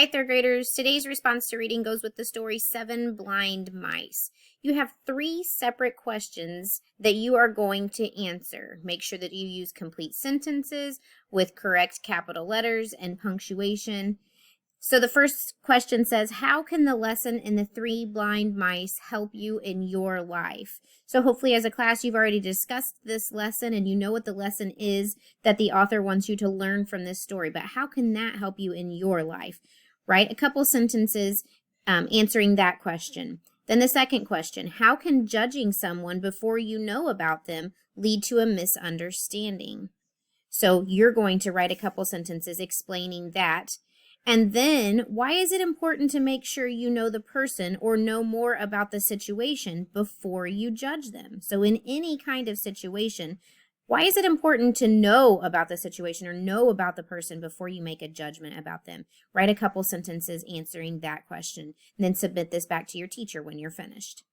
right, third graders, today's response to reading goes with the story Seven Blind Mice. You have 3 separate questions that you are going to answer. Make sure that you use complete sentences with correct capital letters and punctuation. So the first question says, how can the lesson in the 3 blind mice help you in your life? So hopefully as a class, you've already discussed this lesson and you know what the lesson is that the author wants you to learn from this story, but how can that help you in your life? Write a couple sentences answering that question. Then the second question, how can judging someone before you know about them lead to a misunderstanding? So you're going to write a couple sentences explaining that. And then, why is it important to make sure you know the person or know more about the situation before you judge them? So in any kind of situation, why is it important to know about the situation or know about the person before you make a judgment about them? Write a couple sentences answering that question, and then submit this back to your teacher when you're finished.